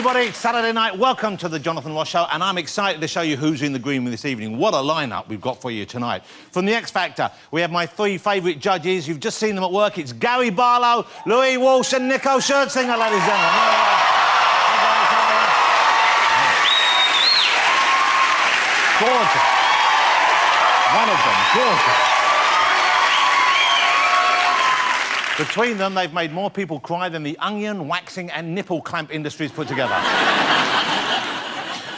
everybody, it's Saturday night. Welcome to the Jonathan Ross Show, and I'm excited to show you who's in the green room this evening. What a lineup we've got for you tonight. From the X Factor, we have my three favourite judges. You've just seen them at work. It's Gary Barlow, Louis Walsh and Nico Scherzinger, ladies and gentlemen. Gorgeous. One of them, gorgeous. Between them, they've made more people cry than the onion, waxing and nipple clamp industries put together.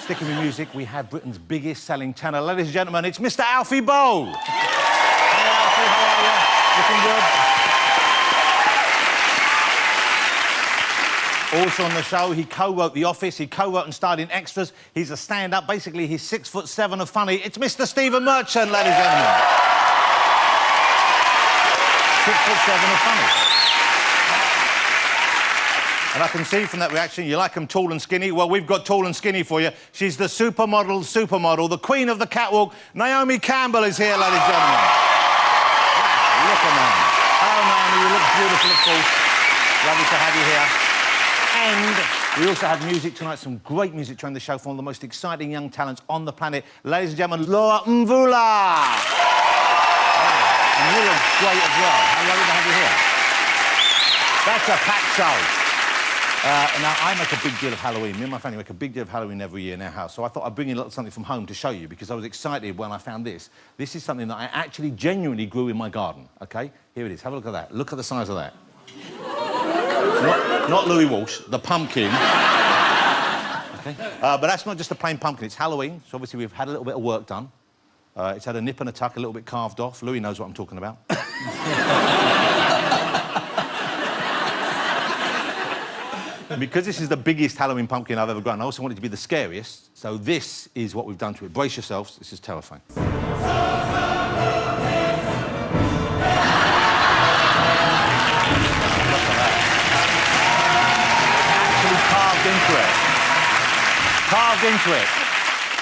Sticking with music, we have Britain's biggest selling tenor. Ladies and gentlemen, it's Mr. Alfie Boe. Hey, Alfie, how are you? Looking good. Also on the show, he co-wrote The Office, he co-wrote and starred in Extras. He's a stand-up, basically he's 6'7" of funny. It's Mr. Stephen Merchant, ladies and gentlemen. 6'7" of funny. And I can see from that reaction, you like them tall and skinny. Well, we've got tall and skinny for you. She's the supermodel, the queen of the catwalk. Naomi Campbell is here, ladies and gentlemen. Wow, look at Naomi. Oh, Naomi, you look beautiful, of course. Lovely to have you here. And we also have music tonight, some great music during the show from one of the most exciting young talents on the planet. Ladies and gentlemen, Laura Mvula. And you look great as well. How lovely to have you here. That's a packed show. Now, I make a big deal of Halloween. Me and my family make a big deal of Halloween every year in our house. So I thought I'd bring in a little something from home to show you because I was excited when I found this. This is something that I actually genuinely grew in my garden, OK? Here it is. Have a look at that. Look at the size of that. Not Louis Walsh, the pumpkin. OK? But that's not just a plain pumpkin. It's Halloween, so obviously we've had a little bit of work done. It's had a nip and a tuck, a little bit carved off. Louis knows what I'm talking about. And because this is the biggest Halloween pumpkin I've ever grown, I also want it to be the scariest. So this is what we've done to it. Brace yourselves, this is terrifying. Look at that. Actually carved into it.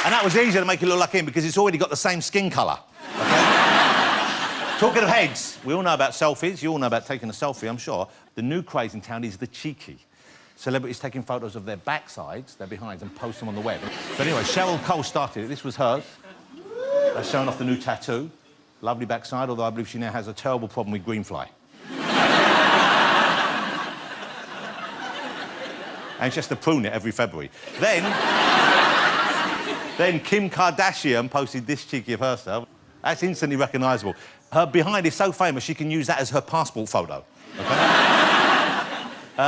And that was easier to make it look like him because it's already got the same skin colour. Okay? Talking of heads, we all know about selfies. You all know about taking a selfie, I'm sure. The new craze in town is the cheeky. Celebrities taking photos of their backsides, their behinds, and post them on the web. But anyway, Cheryl Cole started it. This was hers. That's showing off the new tattoo. Lovely backside, although I believe she now has a terrible problem with green fly. And she has to prune it every February. Then Kim Kardashian posted this cheeky of herself. That's instantly recognisable. Her behind is so famous she can use that as her passport photo. Okay?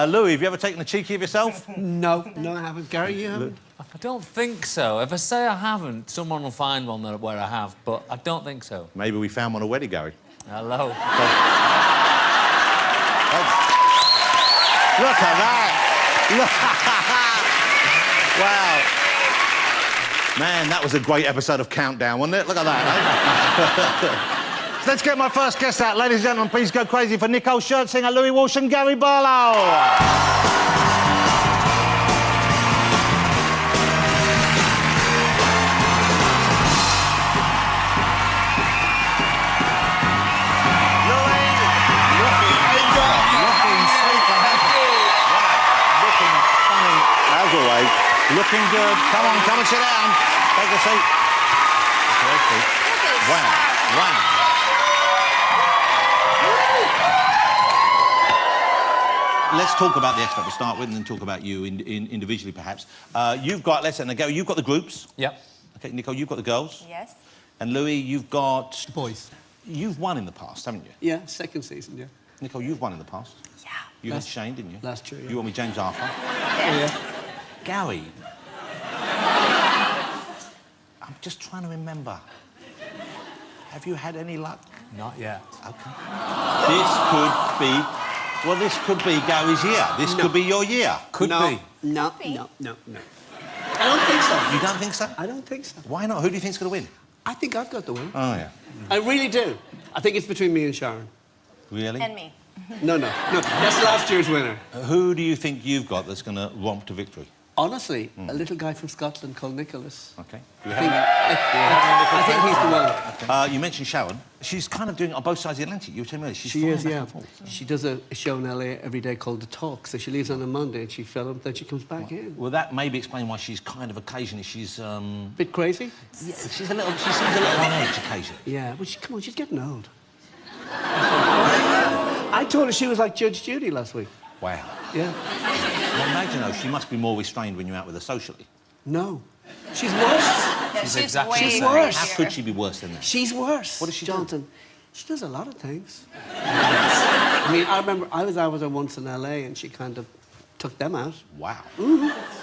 Louis, have you ever taken a cheeky of yourself? No, I haven't. Gary, you haven't? I don't think so. If I say I haven't, someone will find one where I have, but I don't think so. Maybe we found one already, Gary. Hello. Look at that! Wow. Man, that was a great episode of Countdown, wasn't it? Look at that, eh? So let's get my first guest out. Ladies and gentlemen, please go crazy for Nico Scherzinger, Louis Walsh and Gary Barlow. Looking good. Come on, come and sit down. Take a seat. Wow. Let's talk about the X Factor to start with and then talk about you individually, perhaps. You've got, let's say, you've got the groups. Yep. OK, Nico, you've got the girls. Yes. And Louis, you've got... The boys. You've won in the past, haven't you? Yeah, second season, yeah. Nico, you've won in the past. Yeah. You had Shane, didn't you? Last year, yeah. You won with James Arthur. Yes. Yeah. Gary. I'm just trying to remember. Have you had any luck? Not yet. OK. This could be Gary's year. This could be your year. Could be. No. I don't think so. You don't think so? I don't think so. Why not? Who do you think's going to win? I think I've got the win. Oh, yeah. I really do. I think it's between me and Sharon. Really? And me. No. That's last year's winner. Who do you think you've got that's going to romp to victory? Honestly, a little guy from Scotland called Nicholas. OK. I think he's the one. You mentioned Sharon. She's kind of doing it on both sides of the Atlantic. You were telling me earlier. She's She flying is, back yeah. and forth. She does a show in LA every day called The Talk. So she leaves on a Monday and she films, then she comes back in. Well, that maybe explain why she's kind of occasionally she's Bit crazy? yeah, she's a little. She seems a little on edge occasionally. Yeah, but come on, she's getting old. I told her she was like Judge Judy last week. Wow. Yeah. Well, imagine though, she must be more restrained when you're out with her socially. No. She's worse. Yeah, She's she's exactly way the same. crazier. How could she be worse than that? She's worse. What does she do? Jonathan, she does a lot of things. I mean, I remember I was out with her once in LA and she kind of took them out. Wow.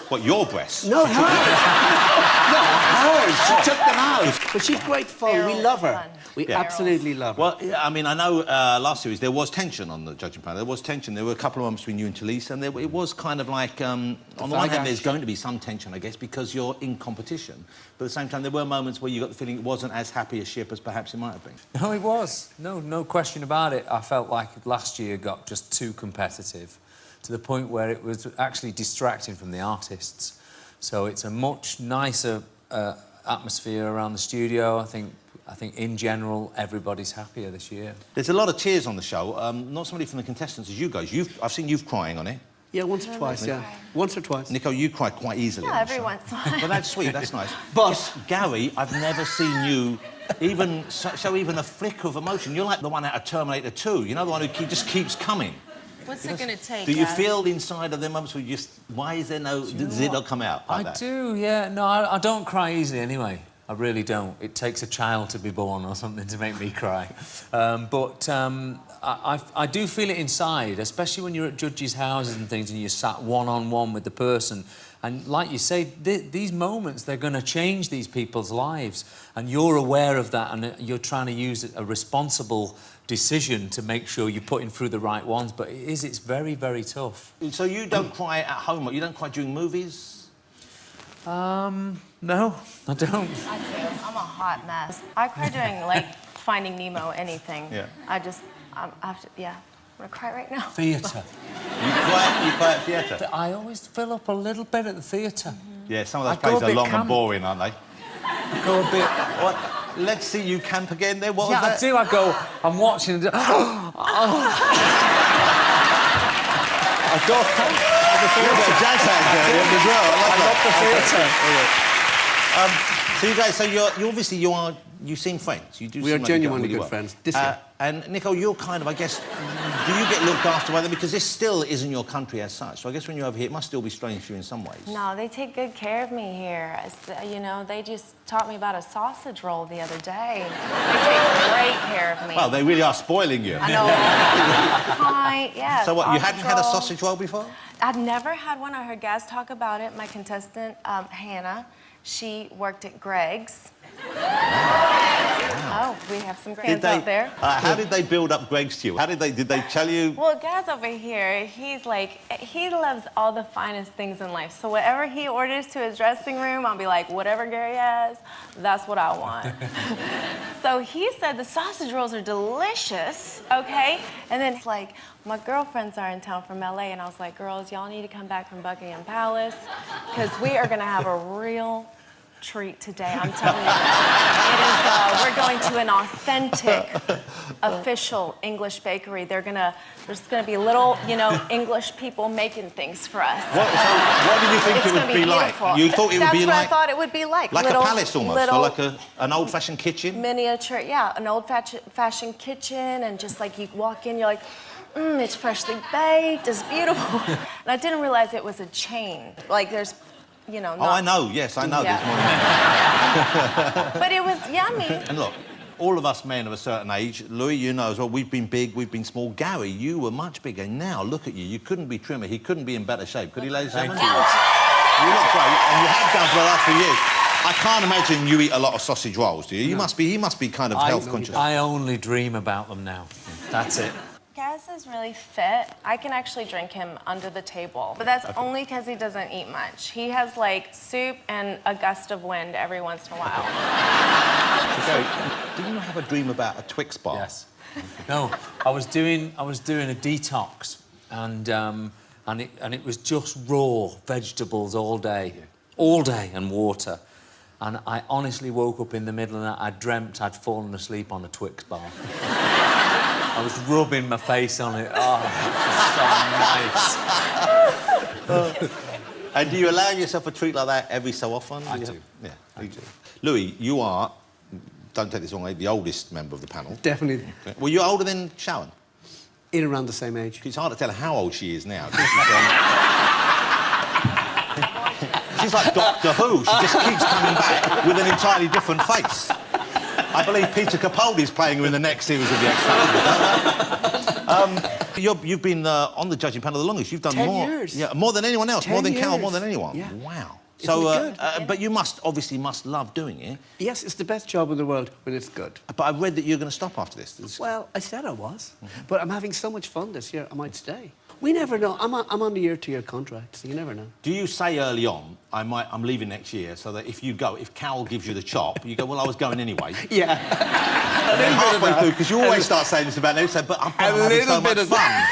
What, your breasts? No, hers. No, hers. She took them out. But she's great fun. We Barrel's love her. fun. We Yeah. absolutely love her. Well, yeah, I mean, I know last series there was tension on the judging panel. There was tension. There were a couple of moments between you and Talisa, and it was kind of like, on the one hand, there's going to be some tension, I guess, because you're in competition. But at the same time, there were moments where you got the feeling it wasn't as happy a ship as perhaps it might have been. No, it was. No question about it. I felt like last year got just too competitive to the point where it was actually distracting from the artists. So it's a much nicer atmosphere around the studio. I think in general, everybody's happier this year. There's a lot of tears on the show. Not somebody from the contestants as you guys. I've seen you crying on it. Yeah, once or twice, yeah. Once or twice. Nico, you cry quite easily. Yeah, on the every show. once in a while. But that's sweet. That's nice. But Gary, I've never seen you even show even a flicker of emotion. You're like the one out of Terminator 2. You know, the one who just keeps coming. What's it going to take, Do you guys? feel inside of them moments where you just, why is there no, does it not come out like I that? do, yeah. No, I don't cry easily anyway. I really don't. It takes a child to be born or something to make me cry. I do feel it inside, especially when you're at judges' houses and things and you're sat one-on-one with the person. And like you say, these moments, they're going to change these people's lives. And you're aware of that and you're trying to use a responsible decision to make sure you're putting through the right ones. But it's very, very tough. So you don't cry at home? You don't cry during movies? No, I don't. I do. I'm a hot mess. I cry during, like, Finding Nemo, anything. Yeah. I have to, yeah. I'm going to cry right now. Theatre. You cry at theatre? I always fill up a little bit at the theatre. Yeah, some of those I go plays a are bit long and camp. boring, aren't they? Go a bit... What? Let's see you camp again then? What Yeah, was I that? do. I go, I'm watching... I go... You're a jazz hands there as well. I love the theatre. So you guys, you obviously you seem friends. You do. We are seem like you get on genuinely really good well. friends. This year. And Nico, you're kind of, I guess, do you get looked after by them because this still isn't your country as such? So I guess when you're over here, it must still be strange for you in some ways. No, they take good care of me here. You know, they just taught me about a sausage roll the other day. They take great care of me. Well, they really are spoiling you. I know. Pint, yeah. So what? You hadn't had a roll. sausage roll before? I'd never had one. I heard Gaz talk about it. My contestant, Hannah, she worked at Greg's. Oh, we have some fans out there. How did they build up Greg's to you? Did they tell you? Well, Gaz over here, he's like, he loves all the finest things in life. So whatever he orders to his dressing room, I'll be like, whatever Gary has, that's what I want. So he said the sausage rolls are delicious, okay? And then it's like, my girlfriends are in town from LA, and I was like, girls, y'all need to come back from Buckingham Palace, because we are gonna have a real treat today, I'm telling you. It is, we're going to an authentic, official English bakery. There's gonna be little, English people making things for us. What did you think It's it gonna would be be like? beautiful. You thought it would be That's what I like thought it would be like. a palace almost, or like an old-fashioned kitchen? Miniature, yeah, an old-fashioned kitchen, and just like you walk in, you're like, it's freshly baked, it's beautiful. And I didn't realize it was a chain. Like there's, not... Oh, I know, yes, I know. Yeah. There's more. But it was yummy. And look, all of us men of a certain age, Louis, you know as well, we've been big, we've been small. Gary, you were much bigger. Now, look at you. You couldn't be trimmer. He couldn't be in better shape. Could he, ladies and gentlemen? You look great, and you have done for the last few years. I can't imagine you eat a lot of sausage rolls, do you? You must be. He must be kind of health conscious. I only dream about them now. That's it. Gaz is really fit. I can actually drink him under the table. But that's only because he doesn't eat much. He has, like, soup and a gust of wind every once in a while. Gary, did you not have a dream about a Twix bar? Yes. No, I was doing a detox, and and it was just raw vegetables all day, and water. And I honestly woke up in the middle of the night. I dreamt I'd fallen asleep on a Twix bar. I was rubbing my face on it. Oh, it was so nice. And do you allow yourself a treat like that every so often? I do. Yeah, I do. Louis, you are, don't take this wrong, the oldest member of the panel. Definitely. Okay. Well, you're older than Sharon. In around the same age. It's hard to tell how old she is now. She's like Doctor Who. She just keeps coming back with an entirely different face. I believe Peter Capaldi's playing her in the next series of the X Factor. You've been on the judging panel the longest. You've done 10 more. years. Yeah, more than anyone else. 10 More than Cal, years. more than anyone. Yeah. Wow. Isn't it good? But you must love doing it. Yes, it's the best job in the world when it's good. But I read that you're going to stop after this. Well, I said I was, but I'm having so much fun this year, I might stay. We never know. I'm on the year-to-year contract, so you never know. Do you say early on, I'm leaving next year, so that if Cal gives you the chop, you go, well, I was going anyway. Yeah. And then halfway through, because you always start saying this about them, say, but I'm having so much fun.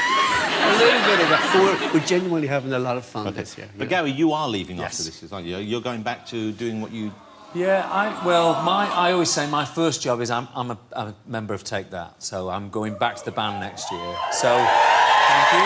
A little bit of that. We're genuinely having a lot of fun this year. But Gary, you are leaving Yes. after this, aren't you? You're going back to doing what you... Yeah, I always say my first job is I'm a member of Take That, so I'm going back to the band next year. So, thank you.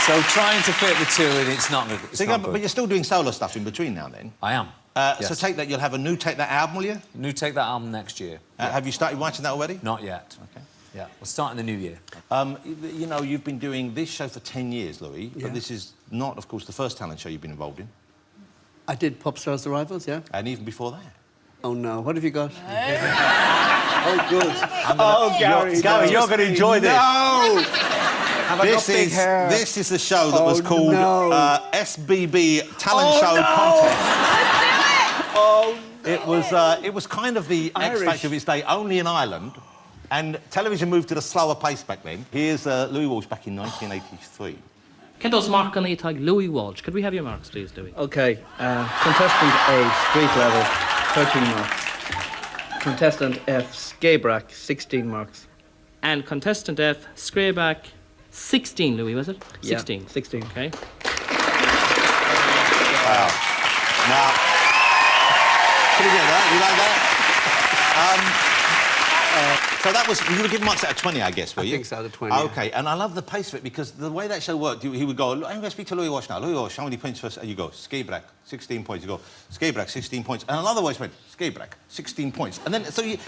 So trying to fit the two in, it's not good. But you're still doing solo stuff in between now, then? I am. So Yes. Take That, you'll have a new Take That album, will you? New Take That album next year. Have you started writing that already? Not yet. Okay. Yeah, we'll start in the new year. You know, you've been doing this show for 10 years, Louis, Yeah. but this is not, of course, the first talent show you've been involved in. I did Pop Stars The Rivals, yeah? And even before that. Oh, no. What have you got? Oh, good. Gary. Gary, you're going to enjoy this. No! Have I got big hair? This is the show that was called no. SBB Talent Show no. Contest. Oh, It was kind of the X Irish. Factor of its day, only in Ireland, and television moved at a slower pace back then. Here's Louis Walsh back in 1983. Kendos mark on the tag Louis Walsh. Could we have your marks, please, Louis? Okay, contestant A, street level, 13 marks. Contestant F, Skabrack, 16 marks. And contestant F, Scrayback, 16, Louis, was it? 16. Yeah, 16. Okay. Wow. Now, pretty good, huh? You like that? So that was, you were given marks out of 20, I guess, were you? I think so, out of 20, yeah. OK, and I love the pace of it, because the way that show worked, he would go, I'm going to speak to Louis Walsh now. Louis Walsh, how many points first? And you go, Skabrack, 16 points. You go, Skabrack, 16 points. And another voice went, Skabrack, 16 points. And then,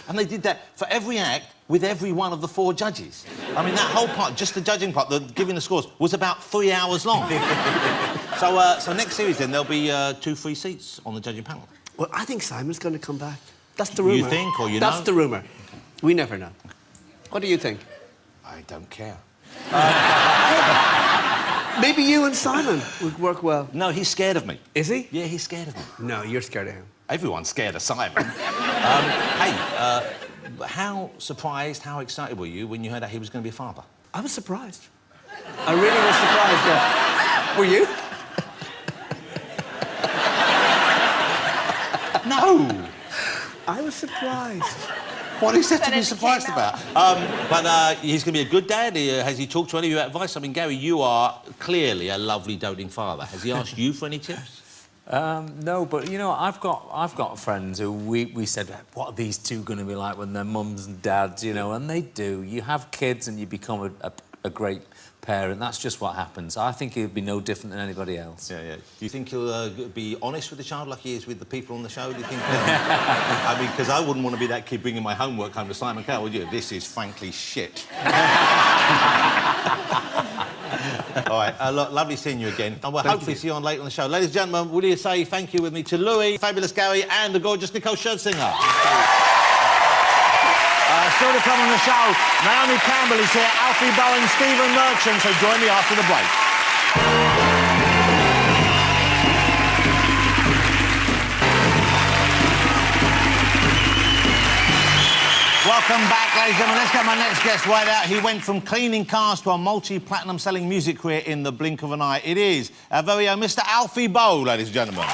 and they did that for every act with every one of the 4 judges. I mean, that whole part, just the judging part, the giving the scores, was about 3 hours long. So next series, then, there'll be 2 free seats on the judging panel. well, I think Simon's going to come back. That's the rumour. You think, or you know? That's the rumour. We never know. What do you think? I don't care. Maybe you and Simon would work well. No, he's scared of me. Is he? Yeah, he's scared of me. No, you're scared of him. Everyone's scared of Simon. How surprised, how excited were you when you heard that he was going to be a father? I was surprised. I really was surprised. Were you? No! I was surprised. What is there to But be it surprised came about? But he's going to be a good dad. Has he talked to any of you about advice? I mean, Gary, you are clearly a lovely, doting father. Has he asked you for any tips? No, but you know, I've got friends who we said, what are these two going to be like when they're mums and dads, you know? And they do. You have kids and you become a great parent. That's just what happens. I think he'll be no different than anybody else. Yeah, yeah. Do you think he'll be honest with the child like he is with the people on the show? Do you think? I mean, because I wouldn't want to be that kid bringing my homework home to Simon Cowell, would you? This is frankly shit. All right, lovely seeing you again. And we'll hopefully see you on later on the show. Ladies and gentlemen, will you say thank you with me to Louis, fabulous Gary, and the gorgeous Nicole Scherzinger. Still to come on the show, Naomi Campbell is here, Alfie Bowen, Stephen Merchant, so join me after the break. Welcome back, ladies and gentlemen. Let's get my next guest right out. He went from cleaning cars to a multi-platinum selling music career in the blink of an eye. It is our very own Mr. Alfie Bow, ladies and gentlemen.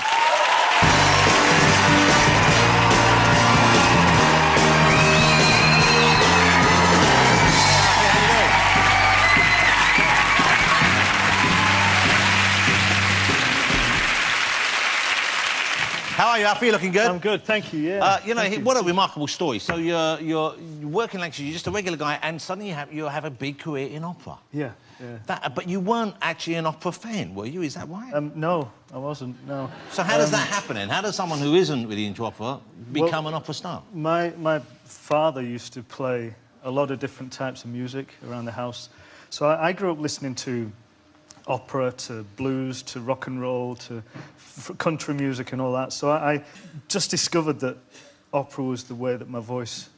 How are you, Alfie? Looking good? I'm good, thank you, yeah. You know, what a remarkable story. So you're working like you're just a regular guy, and suddenly you have a big career in opera. Yeah, yeah. But you weren't actually an opera fan, were you? Is that right? No, I wasn't, no. So how does that happen then? How does someone who isn't really into opera become an opera star? My father used to play a lot of different types of music around the house. So I grew up listening to opera, to blues, to rock and roll, to country music and all that. So I just discovered that opera was the way that my voice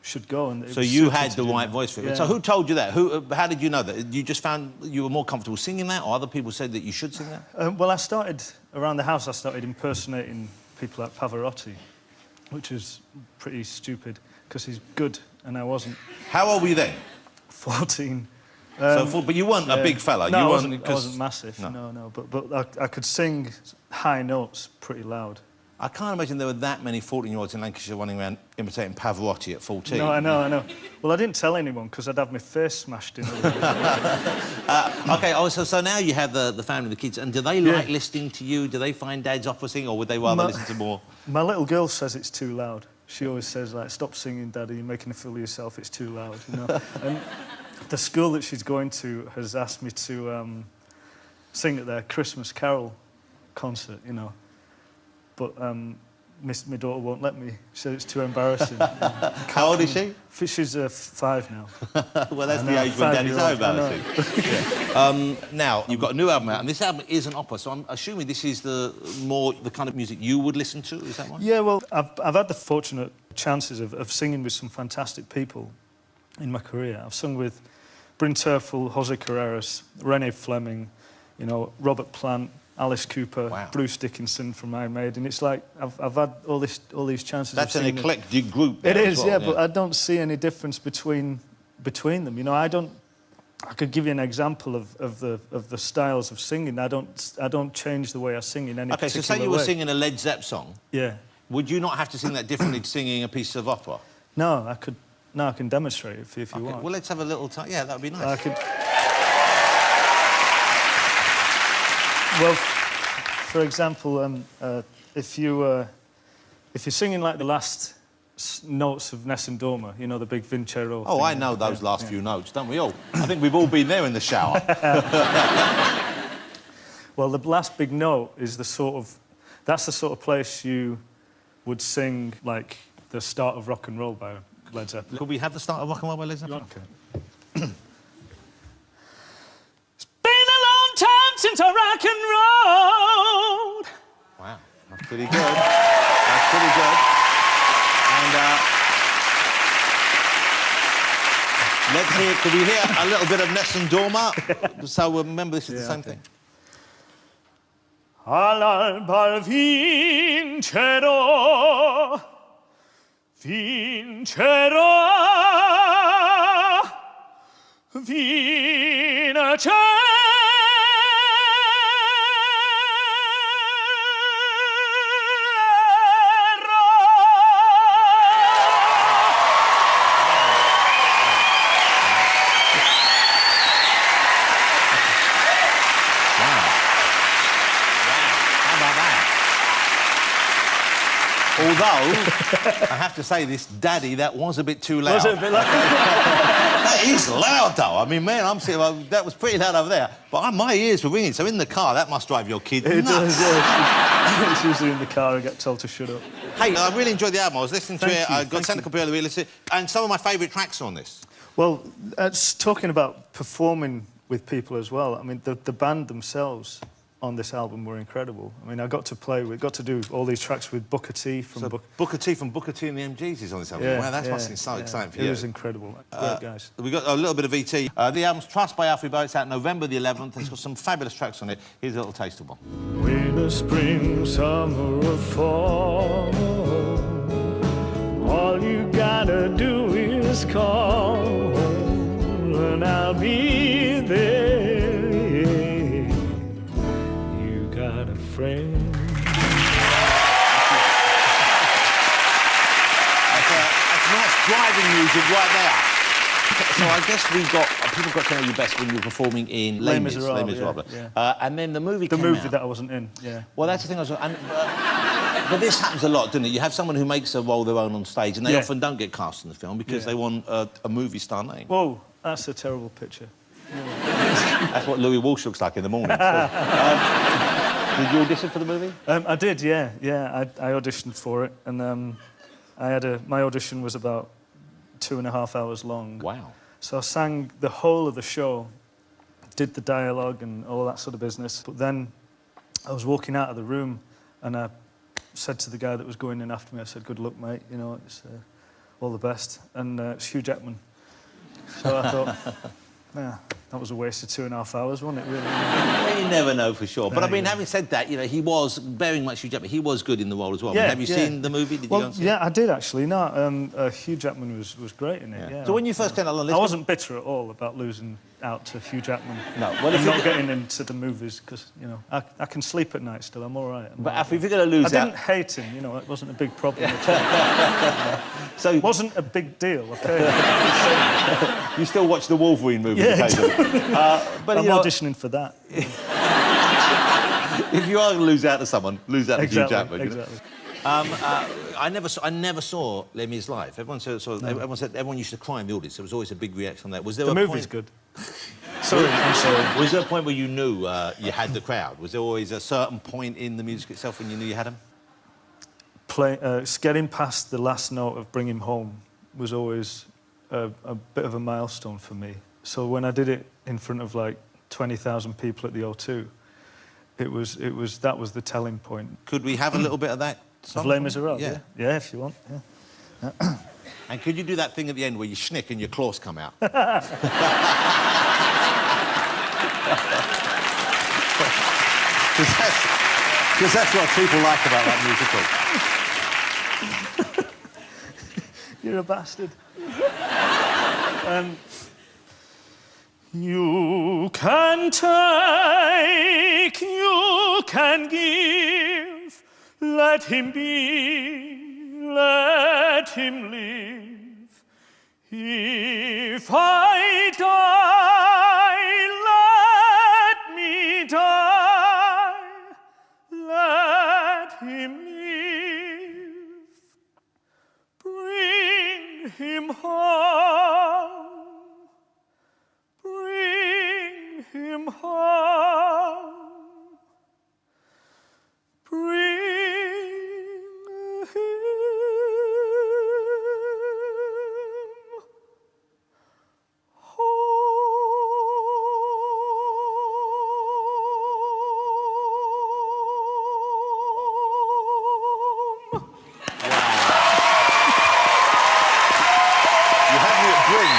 should go. And So you had the right voice for it. Yeah. So who told you that? How did you know that? You just found you were more comfortable singing that, or other people said that you should sing that? Well, I started, around the house, I started impersonating people like Pavarotti, which is pretty stupid, because he's good, and I wasn't. How old were you then? 14. But you weren't a big fella. No, you I wasn't massive. No. But I could sing high notes pretty loud. I can't imagine there were that many 14-year-olds in Lancashire running around imitating Pavarotti at 14. No, I know. Well, I didn't tell anyone because I'd have my face smashed in. OK, so now you have the family, the kids, and do they like listening to you? Do they find Dad's opera singing, or would they rather listen to more? My little girl says it's too loud. She always says, like, stop singing, Daddy, you're making a fool of yourself, it's too loud, you know. And the school that she's going to has asked me to sing at their Christmas Carol concert, you know. But my daughter won't let me. She said it's too embarrassing. How old is she? She's 5 now. Well, that's the age when Daddy's so embarrassing. Now, you've got a new album out, and this album is an opera, so I'm assuming this is the kind of music you would listen to, is that right? Yeah, well, I've had the fortunate chances of singing with some fantastic people in my career. I've sung with Bryn Terfel, Jose Carreras, Renee Fleming, you know, Robert Plant, Alice Cooper, wow. Bruce Dickinson from Iron Maiden. It's like I've had all these chances. That's of an singing eclectic group. It is, well, yeah, but I don't see any difference between them. You know, I could give you an example of the styles of singing. I don't change the way I sing in any OK, particular so say you were way. singing a Led Zepp song. Yeah. Would you not have to sing that differently to singing a piece of opera? No, I could. No, I can demonstrate it if you want. Well, let's have a little time. Yeah, that would be nice. I could. Well, for example, if you're singing like the last notes of Nessun Dorma, you know, the big Vincero. Oh, I know those last few notes, don't we all? I think we've all been there in the shower. Well, the last big note is that's the sort of place you would sing like the start of Rock and Roll by Led Zeppelin. Could we have the start of Rock and Roll by Led Zeppelin? Okay. It's been a long time since I rock and rolled. Wow, that's pretty good. That's pretty good. And let's hear. Could we hear a little bit of Nessun Dorma? So remember, this is the same thing. All'alba vincerò, Although, I have to say this, Daddy, that was a bit too loud. Was it a bit loud? That is loud, though. I mean, man, I'm sitting, that was pretty loud over there. But my ears were ringing, so in the car, that must drive your kid nuts. It does, yeah. It's usually in the car, I get told to shut up. Hey, I really enjoyed the album. I was listening to it. I got sent a you. copy of the listen, and some of my favourite tracks are on this. Well, it's talking about performing with people as well. I mean, the band themselves on this album were incredible. I mean, I got to do all these tracks with Booker T from Booker T from Booker T and the MGs is on this album. Yeah, Wow, that must be yeah, so yeah. exciting for It you. was incredible. Great guys. We got a little bit of ET. The album's Trust by Alfie Boe. It's out November the 11th. It's got some fabulous tracks on it. Here's a little taste of one. Winter, spring, summer, or fall, all you gotta do is call, and I'll be there. You got a friend. That's nice driving music right there. So I guess people got to know you best when you were performing in Les Miserables. Yeah. And then the movie The came movie out. that I wasn't in, yeah. Well, that's the thing. But this happens a lot, doesn't it? You have someone who makes a role their own on stage, and they often don't get cast in the film because they want a movie star name. Whoa, that's a terrible picture. That's what Louis Walsh looks like in the morning. Did you audition for the movie? I did, yeah. I auditioned for it, and my audition was about 2.5 hours long. Wow. So I sang the whole of the show, did the dialogue and all that sort of business. But then I was walking out of the room, and I said to the guy that was going in after me, I said, "Good luck, mate. You know, it's all the best." And it's Hugh Jackman. So I thought, yeah, that was a waste of 2.5 hours, wasn't it, really? Well, you never know for sure. But No, I mean, yeah. having said that, you know, he was, bearing much Hugh Jackman, he was good in the role as well. Yeah, Have you seen the movie? Did you go and see it? I did, actually. No, Hugh Jackman was great in it, yeah. So when you first came along... I wasn't bitter at all about losing out to Hugh Jackman. No. Well, I'm not getting into the movies, because, you know, I can sleep at night still. I'm all right. But if you're going to lose I out... didn't hate him, you know, it wasn't a big problem at all. So It wasn't a big deal, OK? you still watch the Wolverine movies Yeah, occasionally? But I'm you know, auditioning for that. if you are going to lose out to someone, lose out to Hugh Jackman. You know? Exactly. I never saw Les Mis live. Everyone used to cry in the audience. There was always a big reaction on that. Was there The a movie's point... good. Sorry, I'm sorry. Was there a point where you knew you had the crowd? Was there always a certain point in the music itself when you knew you had them? Getting past the last note of Bring Him Home was always a bit of a milestone for me. So when I did it in front of like 20,000 people at the O2, that was the telling point. Could we have a little bit of that? Of Les Miserables? Yeah. Yeah, if you want, yeah. And could you do that thing at the end where you schnick and your claws come out? Because that's what people like about that musical. You're a bastard. You can take, you can give, let him be, let him live. If I die, let me die, let him live. Bring him home, bring him home, bring him home. You have me at bring.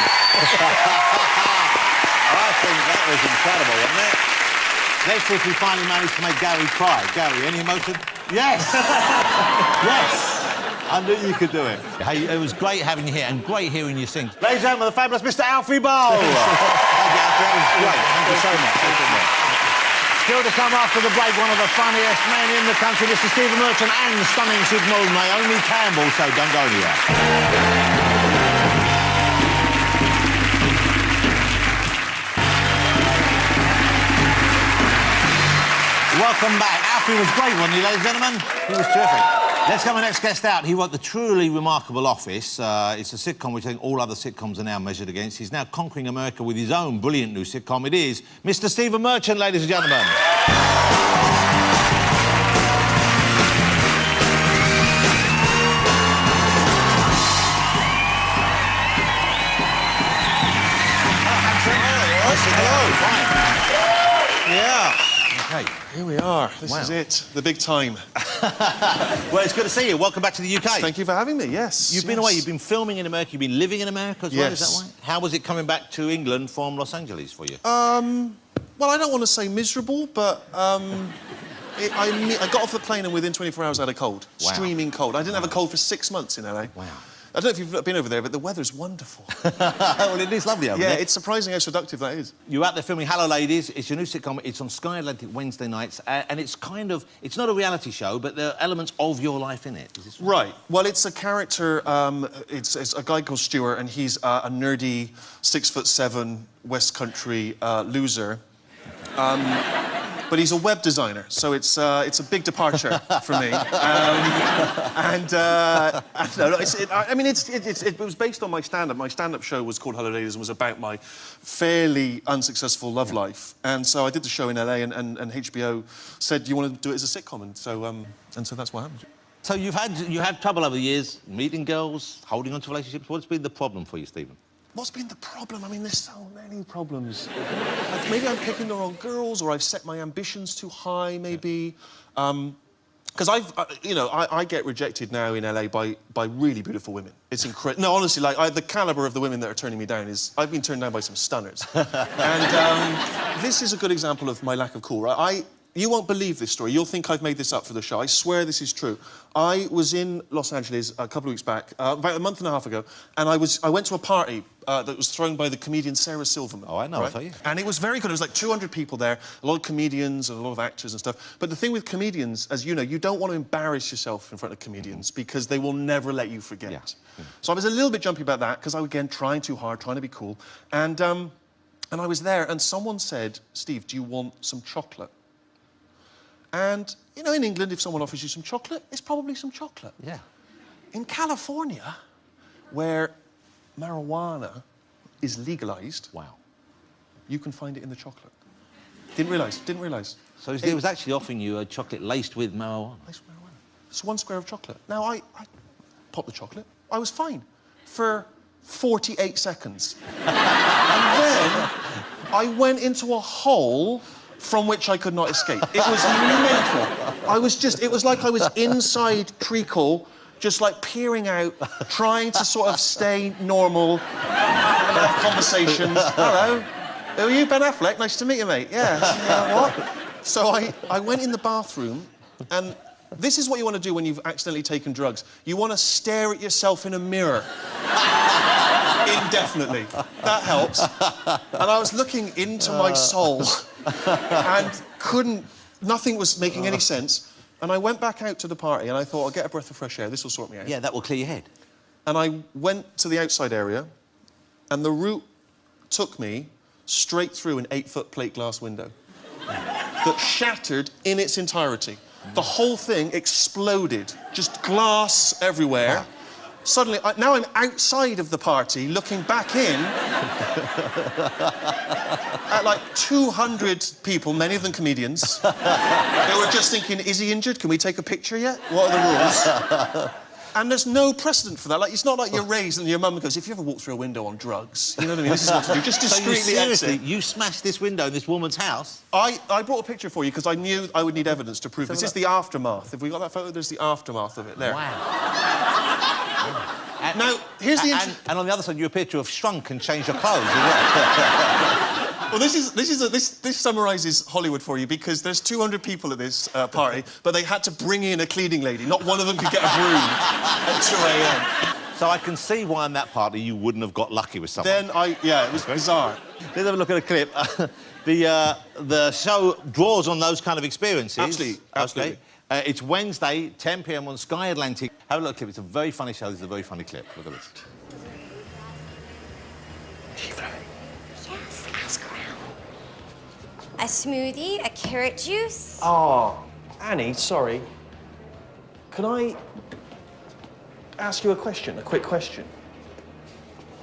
I think that was incredible, wasn't it? Let's see if we finally managed to make Gary cry. Gary, any emotion? Yes! Yes! I knew you could do it. Hey, it was great having you here and great hearing you sing. Ladies and gentlemen, the fabulous Mr. Alfie Bowl. Thank you, Alfie. That was great. Thank you so much. Thank you. Still to come after the break, one of the funniest men in the country, Mr. Stephen Merchant, and stunning supermodel Naomi Campbell. So don't go anywhere. Welcome back. Alfie was great, wasn't he, ladies and gentlemen? He was terrific. Let's get my next guest out. He wrote The Truly Remarkable Office. It's a sitcom which I think all other sitcoms are now measured against. He's now conquering America with his own brilliant new sitcom. It is Mr. Stephen Merchant, ladies and gentlemen. Hello. Fine. Yeah. Okay. Here we are. This Wow. is it. The big time. Well, it's good to see you. Welcome back to the UK. Thank you for having me. Yes. You've been away. You've been filming in America. You've been living in America as well. Is Yes. that right? How was it coming back to England from Los Angeles for you? Well, I don't want to say miserable, but I got off the plane and within 24 hours I had a cold. Wow. Streaming cold. I didn't have a cold for 6 months in LA. Wow. I don't know if you've been over there, but the weather's wonderful. Well, it is lovely over Yeah, there. it's surprising how seductive that is. You're out there filming Hello Ladies. It's your new sitcom. It's on Sky Atlantic Wednesday nights. And it's kind of... It's not a reality show, but there are elements of your life in it. Is this right? Right. Well, it's a character, it's a guy called Stuart, and he's a nerdy, 6'7", West Country loser. But he's a web designer, so it's a big departure for me. It was based on my stand-up. My stand-up show was called Hello Ladies and was about my fairly unsuccessful love life. And so I did the show in LA, and HBO said, "Do you want to do it as a sitcom?" And so that's what happened. So you've had trouble over the years, meeting girls, holding on to relationships. What's been the problem for you, Stephen? What's been the problem? I mean, there's so many problems. Maybe I'm picking the wrong girls, or I've set my ambitions too high, maybe. Because I get rejected now in LA by really beautiful women. It's incredible. No, honestly, like, the caliber of the women that are turning me down is... I've been turned down by some stunners. And this is a good example of my lack of cool, right? You won't believe this story. You'll think I've made this up for the show. I swear this is true. I was in Los Angeles a couple of weeks back, about a month and a half ago, and I went to a party that was thrown by the comedian Serie. Oh, I know, right? I tell you. And it was very good. It was like 200 people there, a lot of comedians and a lot of actors and stuff. But the thing with comedians, as you know, you don't want to embarrass yourself in front of comedians because they will never let you forget. Yeah. So I was a little bit jumpy about that because I was, again, trying too hard, trying to be cool. And I was there, and someone said, "Steve, do you want some chocolate?" And, you know, in England, if someone offers you some chocolate, it's probably some chocolate. Yeah. In California, where marijuana is legalised... Wow. You can find it in the chocolate. Didn't realise. So he was actually offering you a chocolate laced with marijuana? Laced with marijuana. It's 1 square of chocolate. Now, I popped the chocolate. I was fine for 48 seconds. And then I went into a hole from which I could not escape. It was mental. It was like I was inside treacle, just like peering out, trying to sort of stay normal, and have conversations. "Hello, who are you, Ben Affleck? Nice to meet you, mate." "Yeah, what?" So I went in the bathroom, and this is what you want to do when you've accidentally taken drugs. You want to stare at yourself in a mirror. Indefinitely. That helps. And I was looking into my soul and nothing was making any sense. And I went back out to the party and I thought, I'll get a breath of fresh air, this will sort me out. Yeah, that will clear your head. And I went to the outside area and the route took me straight through an 8-foot plate glass window that shattered in its entirety. The whole thing exploded, just glass everywhere. Wow. Suddenly, now I'm outside of the party, looking back in at like 200 people, many of them comedians. They were just thinking, is he injured? Can we take a picture yet? What are the rules? And there's no precedent for that. Like, it's not like you're raised and your mum goes, if you ever walk through a window on drugs, you know what I mean? This is what to do. Just discreetly seriously, exit. you smashed this window in this woman's house? I brought a picture for you because I knew I would need evidence to prove this is the aftermath. Have we got that photo? There's the aftermath of it there. Wow. Now, here's the... And on the other side, you appear to have shrunk and changed your clothes. Well, this summarises Hollywood for you because there's 200 people at this party, but they had to bring in a cleaning lady. Not one of them could get a broom at 2 a.m. So I can see why on that party you wouldn't have got lucky with someone. Yeah, it was bizarre. Let's have a look at a clip. The show draws on those kind of experiences. Absolutely. Okay. It's Wednesday, 10 p.m. on Sky Atlantic. Have a look at the clip. It's a very funny show. This is a very funny clip. Look at this. Yes, ask around. A smoothie, a carrot juice. Oh, Annie, sorry. Can I ask you a question, a quick question?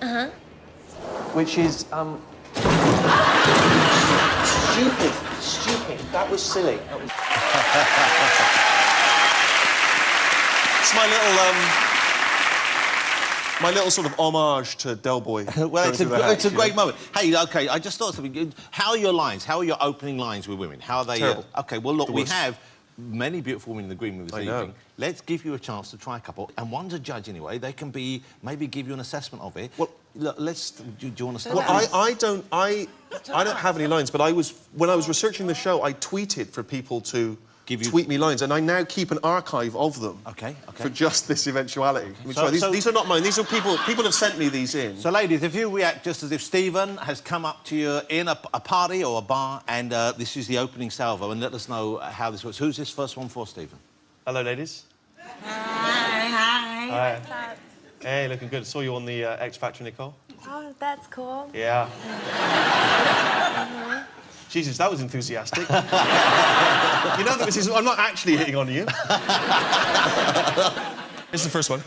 Uh-huh. Which is, Stupid. That was silly. It's my little sort of homage to Del Boy. Well, it's a great moment. Hey, OK, I just thought something. How are your lines? How are your opening lines with women? How are they... Terrible. OK, well, look, we have many beautiful women in the green room this evening. know. Let's give you a chance to try a couple. And one's a judge, anyway. They can maybe give you an assessment of it. Well, look, do you want to start? Well, I don't have any lines, but when I was researching the show, I tweeted for people to Give you... tweet me lines, and I now keep an archive of them. Okay, okay. For just this eventuality. I mean, So- these are not mine. These are people have sent me these in. So, ladies, if you react just as if Stephen has come up to you in a party or a bar and this is the opening salvo, and let us know how this works. Who's this first one for, Stephen? Hello, ladies. Hi. Hi. What's up? Hey, looking good. Saw you on the X Factor, Nicole. Oh, that's cool. Yeah. Jesus, that was enthusiastic. You know that this is... I'm not actually hitting on you. This is the first one.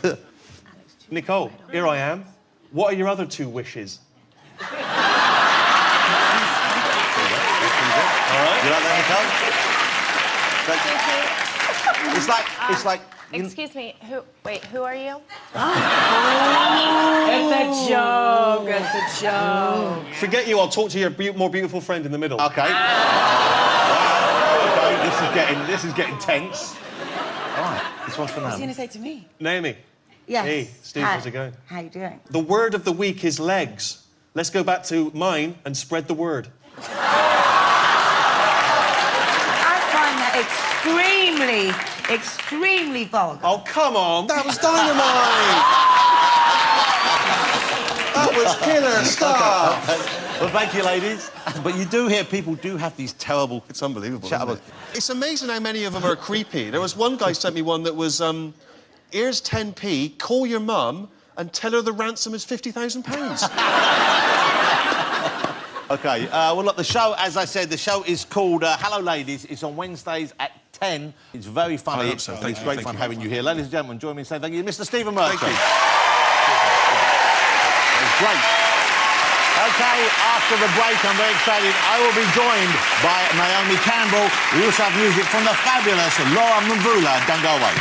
Nicole, here I am. What are your other 2 wishes? All right. You like that, Nicole? It's like... Excuse me. Who are you? It's a joke. It's a joke. Forget you. I'll talk to your more beautiful friend in the middle. Okay. Wow. Okay, this is getting tense. All right. This one's for What's Naomi. he gonna say to me? Naomi. Yes. Hey, Steve, Hi. how's it going? How you doing? The word of the week is legs. Let's go back to mine and spread the word. I find that extremely vulgar. Oh, come on. That was dynamite. That was killer stuff. Well, thank you, ladies. But you do hear people do have these terrible... It's unbelievable, isn't isn't it? It's amazing how many of them are creepy. There was one guy sent me one that was, here's 10p, call your mum and tell her the ransom is £50,000. OK, well, look, the show, as I said, the show is called Hello, Ladies. It's on Wednesdays at 10. It's very funny. I hope so. Thank It's you, great thank fun you. having you here. Ladies and gentlemen, join me in saying thank you, Mr. Stephen Merchant. Thank you. It's great. OK, after the break, I'm very excited. I will be joined by Naomi Campbell. We also have music from the fabulous Laura Mvula. Don't go away.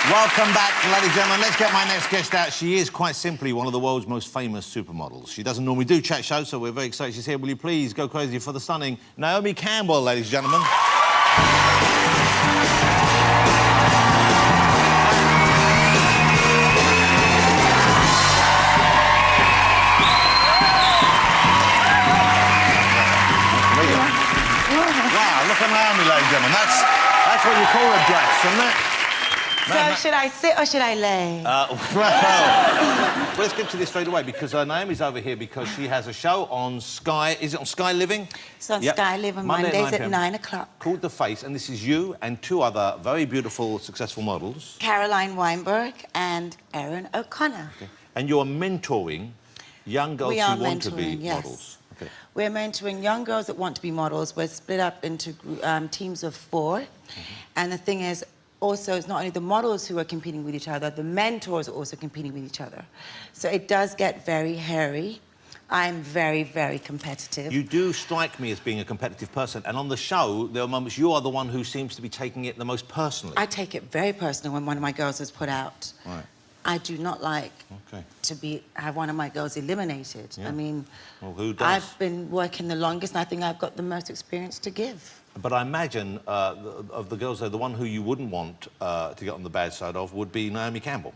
Welcome back, ladies and gentlemen. Let's get my next guest out. She is, quite simply, one of the world's most famous supermodels. She doesn't normally do chat shows, so we're very excited she's here. Will you please go crazy for the stunning Naomi Campbell, ladies and gentlemen? Wow, look at Naomi, ladies and gentlemen. That's what you call a dress, isn't it? So should I sit or should I lay? Well, let's get to this straight away because Naomi's over here because she has a show on Sky. Is it on Sky Living? It's on Yep. Sky Living Monday Mondays at 9 9 o'clock. Called The Face, and this is you and 2 other very beautiful, successful models. Caroline Weinberg and Erin O'Connor. Okay. And you're mentoring young girls We who are want to be mentoring, yes. models. Okay. We're mentoring young girls that want to be models. We're split up into teams of 4. And the thing is, also, it's not only the models who are competing with each other, the mentors are also competing with each other. So it does get very hairy. I'm very, very competitive. You do strike me as being a competitive person, and on the show, there are moments you are the one who seems to be taking it the most personally. I take it very personal when one of my girls is put out. Right. I do not like Okay. to have one of my girls eliminated. Yeah. I mean, Well, who does? I've been working the longest, and I think I've got the most experience to give. But I imagine of the girls, though, the one who you wouldn't want to get on the bad side of would be Naomi Campbell.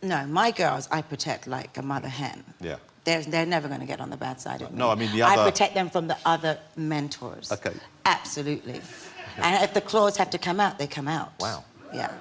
No, my girls I protect like a mother hen. Yeah. They're never going to get on the bad side of me. No, I mean the other... I protect them from the other mentors. Okay. Absolutely. And if the claws have to come out, they come out. Wow. Yeah.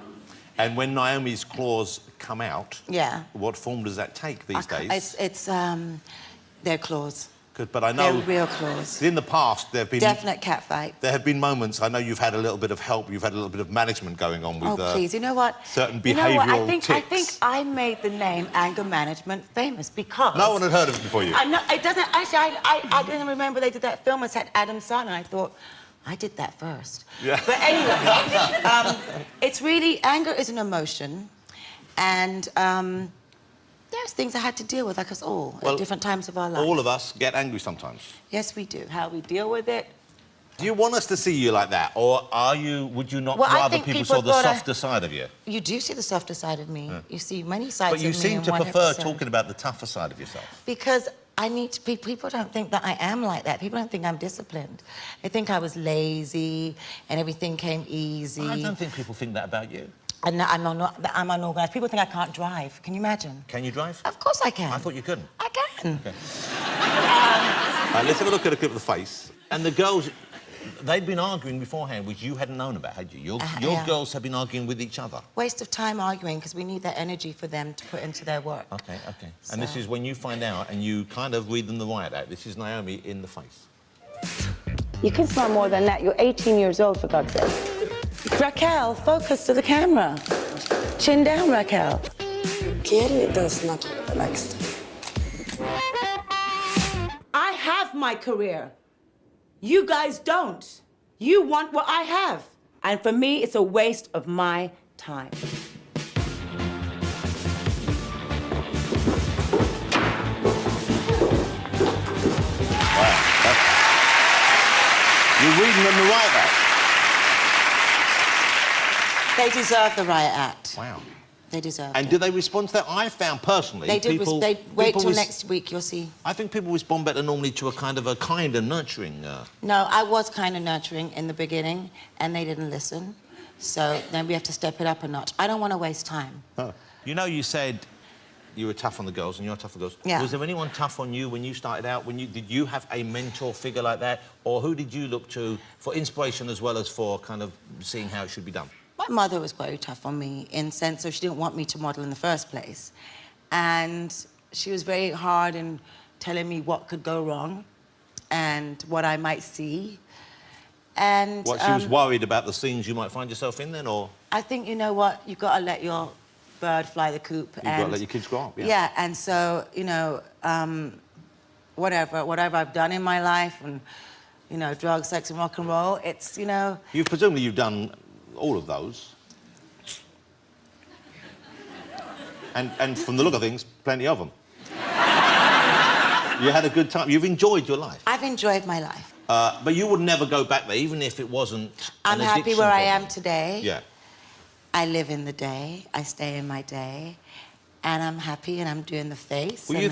And when Naomi's claws come out, Yeah. what form does that take these days? It's their claws. Good, but I know... They're real claws. In the past, there have been... Definite cat fight. There have been moments, I know you've had a little bit of help, you've had a little bit of management going on with... Oh, please, you know what? Certain You know what? behavioural I think tics. I made the name anger management famous because... No one had heard of it before you. I'm not, it doesn't... Actually, I didn't remember they did that film. It had Adam Sandler, and I thought, I did that first. Yeah. But anyway, it's really... Anger is an emotion, and there's things I had to deal with, like us all, Well, at different times of our lives. All of us get angry sometimes. Yes, we do. How we deal with it... Do you want us to see you like that, or would you not Well, I rather think people people saw the thought softer side of you? You do see the softer side of me. Yeah. You see many sides But of you me seem in to one prefer episode. talking about the tougher side of yourself. Because I need to be... People don't think that I am like that. People don't think I'm disciplined. They think I was lazy and everything came easy. I don't think people think that about you. And I'm unorganised. People think I can't drive. Can you imagine? Can you drive? Of course I can. I thought you couldn't. I can. Okay. Let's have a look at a clip of the face. And the girls, they'd been arguing beforehand, which you hadn't known about, had you? Your yeah. girls have been arguing with each other. Waste of time arguing, because we need that energy for them to put into their work. Okay, okay. And this is when you find out and you kind of read them the riot act. This is Naomi in the face. You can smile more than that. You're 18 years old, for God's sake. Raquel, focus to the camera. Chin down, Raquel. Kelly does not like stuff. I have my career. You guys don't. You want what I have. And for me, it's a waste of my time. You're reading them the riot act. They deserve the riot act. Wow. They deserve And it. do they respond to that? I found personally... They did. People, They wait people till next week, you'll see. I think people respond better normally to a kind of a kind and nurturing... No, I was kind of nurturing in the beginning, and they didn't listen. So then we have to step it up a notch. I don't want to waste time. Huh. You know, you said you were tough on the girls, and you're tough on the girls. Yeah. Was there anyone tough on you when you started out? Did you have a mentor figure like that? Or who did you look to for inspiration as well as for kind of seeing how it should be done? My mother was very tough on me in the sense of she didn't want me to model in the first place. And she was very hard in telling me what could go wrong and what I might see. And What, she was worried about the scenes you might find yourself in then, or...? I think, you know what, you've got to let your bird fly the coop. You've got to let your kids grow up, yeah. Yeah, and so, you know, whatever I've done in my life and, you know, drugs, sex and rock and roll, it's, you know... Presumably you've done all of those. And from the look of things, plenty of them. You had a good time. You've enjoyed your life. I've enjoyed my life. But you would never go back there, even if it wasn't I'm an happy addiction where I problem. am today. Yeah. I live in the day. I stay in my day. And I'm happy and I'm doing the face. Were and you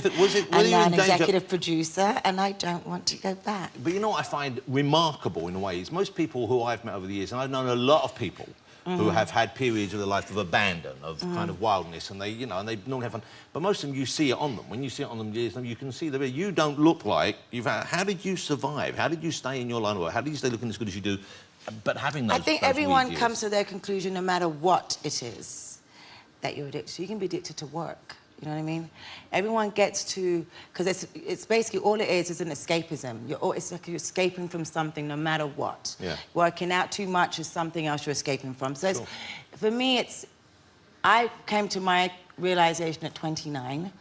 I'm in now an danger- executive producer and I don't want to go back. But you know what I find remarkable in a way is most people who I've met over the years, and I've known a lot of people who have had periods of their life of abandon, of kind of wildness, and they, you know, and they normally have fun. But most of them, you see it on them. When you see it on them, you can see that you don't look like you've had... How did you survive? How did you stay in your line of work? How did you stay looking as good as you do, but having those... I think those everyone weird years? comes to their conclusion no matter what it is that you're addicted to. You can be addicted to work. You know what I mean? Everyone gets to... Because it's basically all it is an escapism. It's like you're escaping from something no matter what. Yeah. Working out too much is something else you're escaping from. So Sure. for me, it's... I came to my realisation at 29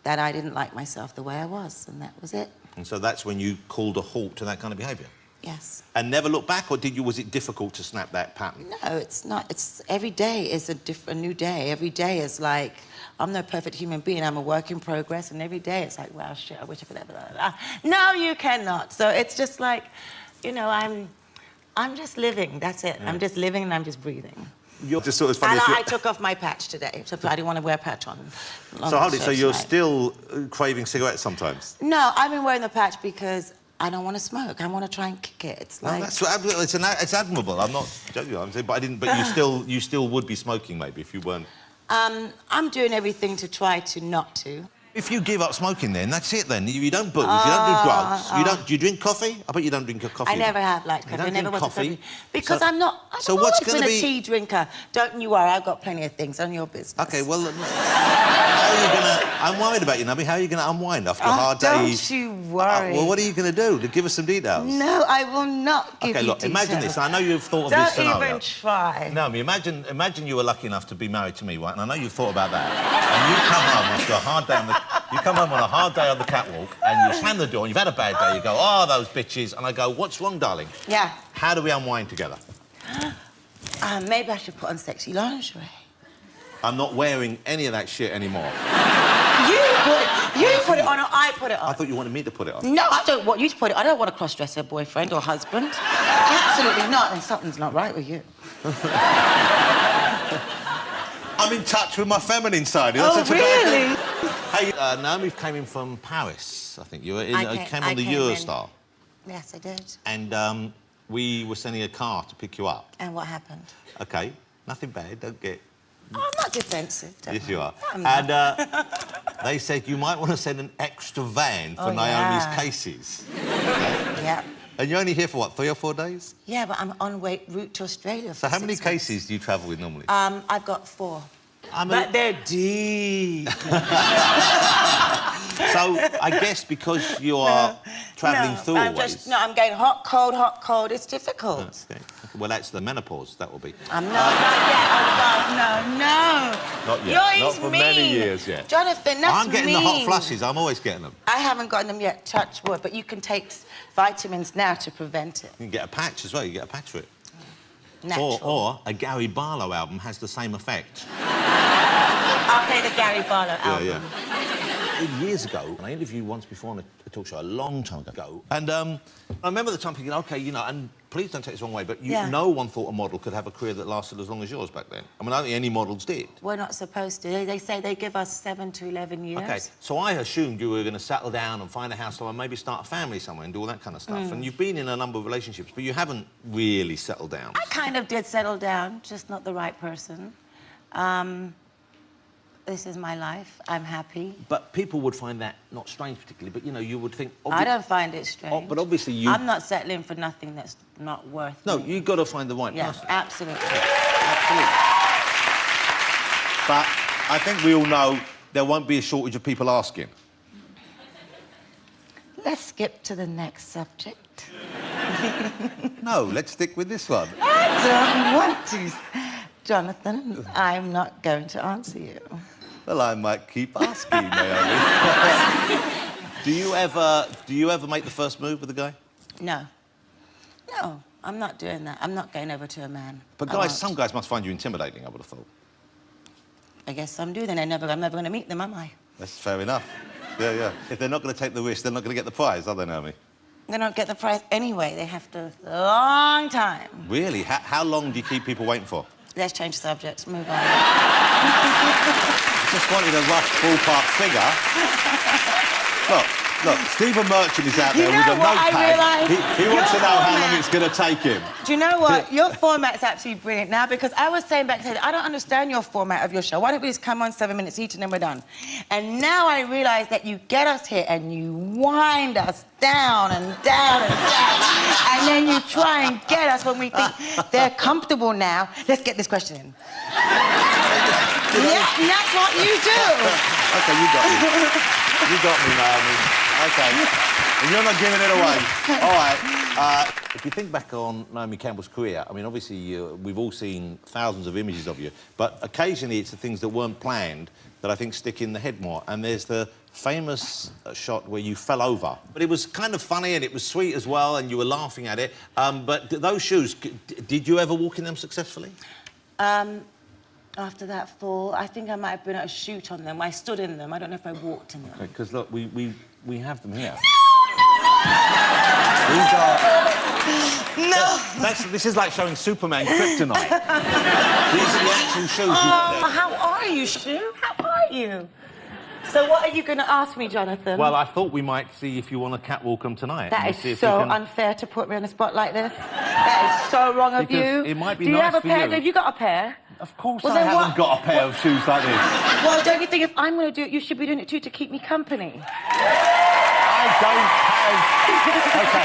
that I didn't like myself the way I was, and that was it. And so that's when you called a halt to that kind of behaviour? Yes. And never look back, or was it difficult to snap that pattern? No, it's not. Every day is a new day. Every day is like, I'm no perfect human being. I'm a work in progress, and every day it's like, wow, shit, I wish I could have... Blah, blah, blah. No, you cannot. So it's just like, you know, I'm just living. That's it. Yeah. I'm just living and I'm just breathing. You're just sort of funny. And I took off my patch today, so I didn't want to wear a patch on. So hold it. So you're still craving cigarettes sometimes? No, I've been wearing the patch because I don't want to smoke. I want to try and kick it. It's like... Well, it's admirable. I'm not joking. I'm saying, but I didn't. But you still would be smoking maybe if you weren't. I'm doing everything to try to not to. If you give up smoking, then that's it. Then you don't booze, you don't do drugs, Do you drink coffee? I bet you don't drink coffee. I never have liked coffee. I never was a coffee because I'm not. I've what's always been a tea drinker. Don't you worry. I've got plenty of things on your business. Okay, well, how are you gonna? I'm worried about you, Nubby. How are you gonna unwind after a hard day? Don't you worry. Well, what are you gonna do? Give us some details. No, I will not give you details. Okay, look. Imagine this. I know you've thought of this scenario. Don't even try. No, imagine you were lucky enough to be married to me, right? And I know you've thought about that. And you come home after a hard day on the. You come home on a hard day on the catwalk and you slam the door and you've had a bad day. You go, oh, those bitches. And I go, what's wrong, darling? Yeah. How do we unwind together? Maybe I should put on sexy lingerie. I'm not wearing any of that shit anymore. You put it on or I put it on? I thought you wanted me to put it on. No, I don't want you to put it on. I don't want a cross-dresser boyfriend or husband. Absolutely not. And something's not right with you. I'm in touch with my feminine side. Oh, really? Hey, Naomi came in from Paris, I think. You were came on the Eurostar. Yes, I did. And we were sending a car to pick you up. And what happened? OK, nothing bad. Don't get Oh, I'm not defensive. don't Yes, you are. I'm not. And they said you might want to send an extra van for Naomi's cases. Yeah. And you're only here for, what, 3 or 4 days? Yeah, but I'm on route to Australia. So for how many 6 weeks. cases do you travel with normally? I've got 4. But they're deep. So I guess because you are travelling through always... I'm going hot, cold. It's difficult. Okay. Well, that's the menopause, that will be. I'm not yet. Oh, God, no. Not yet. You're Not for many years yet. Jonathan, that's I'm getting the hot flushes. I'm always getting them. I haven't gotten them yet, touch wood, but you can take vitamins now to prevent it. You can get a patch as well. You get a patch for it. Natural. Or a Gary Barlow album has the same effect. I'll play the Gary Barlow album. Yeah. Years ago, and I interviewed once before on a talk show a long time ago, and I remember the time thinking, OK, you know, and please don't take this the wrong way, but no one thought a model could have a career that lasted as long as yours back then. I mean, I don't think any models did. We're not supposed to. They say they give us 7 to 11 years. OK, so I assumed you were going to settle down and find a house and maybe start a family somewhere and do all that kind of stuff. And you've been in a number of relationships, but you haven't really settled down. I kind of did settle down, just not the right person. This is my life. I'm happy. But people would find that not strange particularly, but, you know, you would think... I don't find it strange. But obviously you... I'm not settling for nothing that's not worth No, me. you've got to find the right Yeah, person. absolutely. Absolutely. But I think we all know there won't be a shortage of people asking. Let's skip to the next subject. No, let's stick with this one. I don't want to. Jonathan, I'm not going to answer you. Well, I might keep asking, Naomi. Do you ever make the first move with a guy? No. No, I'm not doing that. I'm not going over to a man. But guys, some guys must find you intimidating, I would have thought. I guess some do, then I'm never going to meet them, am I? That's fair enough. Yeah. If they're not going to take the risk, they're not going to get the prize, are they, Naomi? They don't get the prize anyway. They have to a long time. Really? How long do you keep people waiting for? Let's change subjects. Move on. Just wanted a rough ballpark figure. Look, Stephen Merchant is out there with a notepad. He wants to know how long it's going to take him. Do you know what? Your format's absolutely brilliant now, because I was saying backstage, I don't understand your format of your show. Why don't we just come on 7 minutes each and then we're done? And now I realise that you get us here and you wind us down and down and down. And then you try and get us when we think they're comfortable now. Let's get this question in. Yeah, that's what you do. OK, you got me. You got me, Naomi. OK. And you're not giving it away. All right. If you think back on Naomi Campbell's career, I mean, obviously, we've all seen thousands of images of you, but occasionally it's the things that weren't planned that I think stick in the head more. And there's the famous shot where you fell over. But it was kind of funny and it was sweet as well, and you were laughing at it. But those shoes, did you ever walk in them successfully? After that fall, I think I might have been at a shoot on them. I stood in them. I don't know if I walked in them. Because, look, we have them here. This is like showing Superman kryptonite. These are the actual shoes. Oh, how are you, Shu? How are you? So what are you going to ask me, Jonathan? Well, I thought we might see if you want to catwalk them tonight. That is so unfair to put me on the spot like this. That is so wrong of you. It might be Do you nice have a for pair? you. Have you got a pair? Of course Well, I then haven't got a pair of shoes like this. Well, don't you think if I'm going to do it, you should be doing it too to keep me company? I don't have... OK.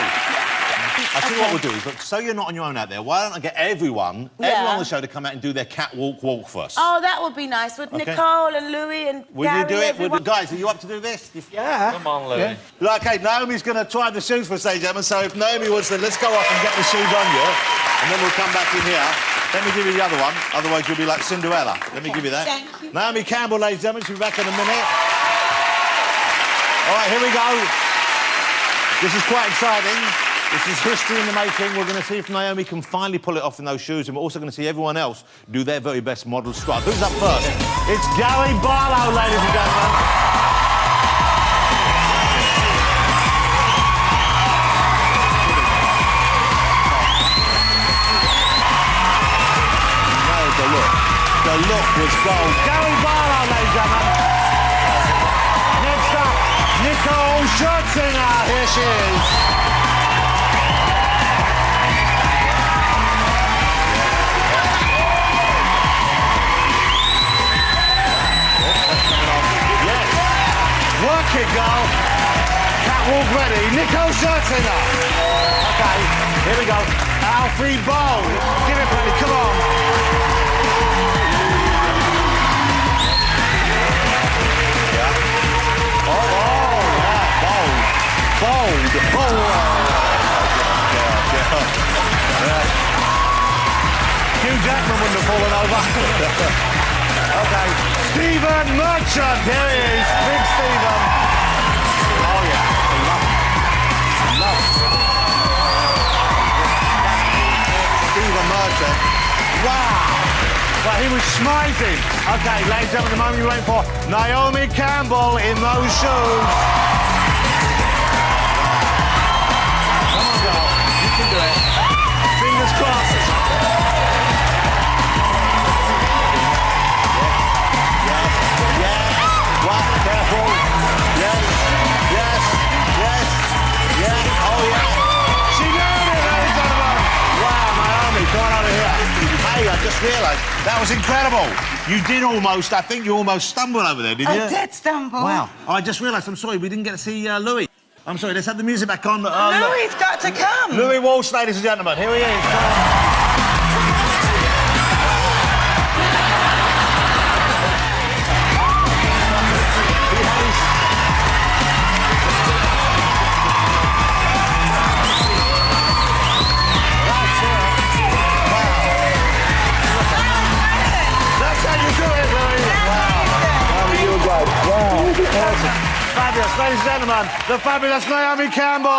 I'll tell you what we'll do is, look, so you're not on your own out there, why don't I get everyone on the show to come out and do their catwalk walk for us? Oh, that would be nice. With Nicole and Louis and Will Gary, you do it? everyone. Guys, are you up to do this? Yeah. Come on, Louis. Yeah. OK, Naomi's going to try the shoes for us, ladies and gentlemen, so if Naomi wants to, let's go off and get the shoes on you, and then we'll come back in here. Let me give you the other one, otherwise you'll be like Cinderella. Let me give you that. Thank you. Naomi Campbell, ladies and gentlemen, she'll be back in a minute. All right, here we go. This is quite exciting. This is history in the making. We're going to see if Naomi can finally pull it off in those shoes, and we're also going to see everyone else do their very best model strut. Who's up first? It's Gary Barlow, ladies and gentlemen. The look was gold. Gary Barlow, ladies and gentlemen. Next up, Nicole Scherzinger. Here she is. it, girl. Catwalk ready. Nico Zertina. Okay, here we go. Alfie Bowl. Give it, buddy. Come on. Yeah. Oh, yeah. Bold. Oh. Yeah. Hugh Jackman wouldn't have fallen over. Okay. Stephen Merchant. Here he is. Big Stephen. Oh, yeah. Love it. Stephen Merchant. Wow. Well, he was smizing. Okay, ladies and gentlemen, the moment you're waiting for. Naomi Campbell in those shoes. Come on, girl. You can do it. Fingers crossed. Careful. Yes. Oh, yeah. She nailed it, ladies and gentlemen. Wow, Naomi, come on over here. Hey, I just realised, that was incredible. You did almost, I think you almost stumbled over there, didn't you? I did stumble. Wow. I just realised, I'm sorry, we didn't get to see Louis. I'm sorry, let's have the music back on. Louis's got to come. Louis Walsh, ladies and gentlemen. Here he is. Come on. Fabulous, ladies and gentlemen, the fabulous Naomi Campbell.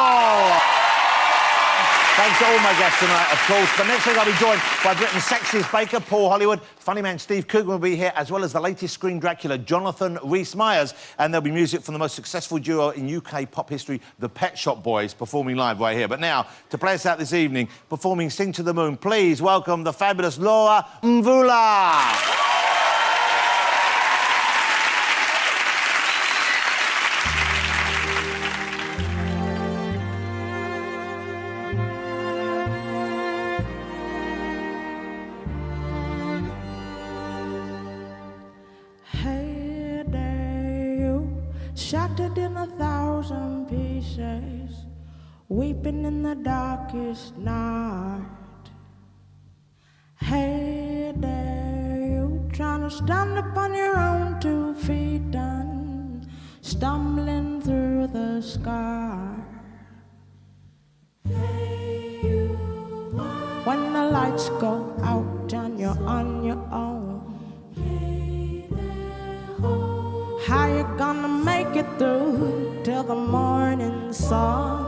Thanks to all my guests tonight, of course. But next week I'll be joined by Britain's sexiest baker, Paul Hollywood. Funny man Steve Coogan will be here, as well as the latest screen Dracula, Jonathan Rhys-Meyers. And there'll be music from the most successful duo in UK pop history, the Pet Shop Boys, performing live right here. But now, to play us out this evening, performing Sing to the Moon, please welcome the fabulous Laura Mvula. Shattered in 1,000 pieces, weeping in the darkest night. Hey there, you trying to stand up on your own 2 feet and stumbling through the sky. Hey you, when the lights go out and you're on your own. How you gonna make it through till the morning sun?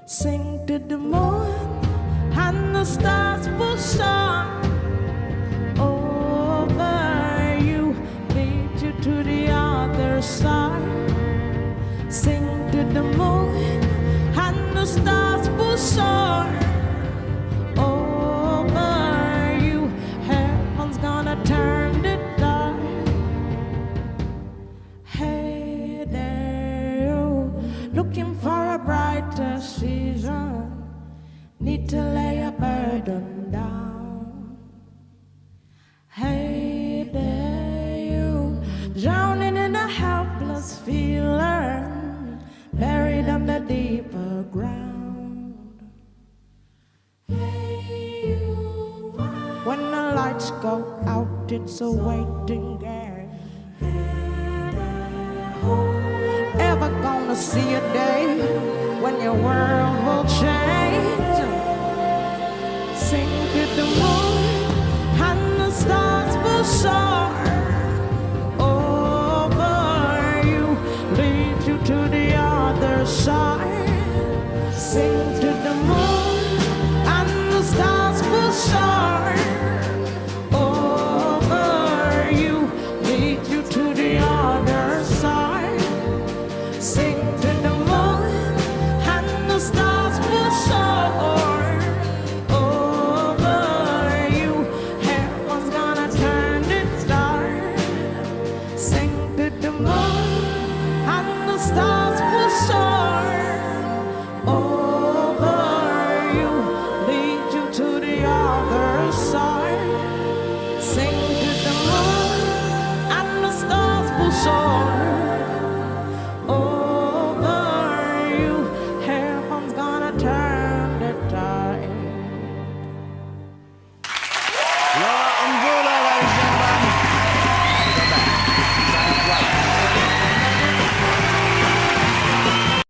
Sing to the moon and the stars will shine over you, lead you to the other side. Sing to the moon and the stars will shine over you. Heaven's gonna turn the looking for a brighter season, need to lay a burden down. Hey there, you drowning in a helpless feeling, buried under deeper ground. Hey you, when the lights go out, it's a waiting game. Ever gonna see a day when your world will change? Sing to the moon and the stars will shine over you, lead you to the other side. Sing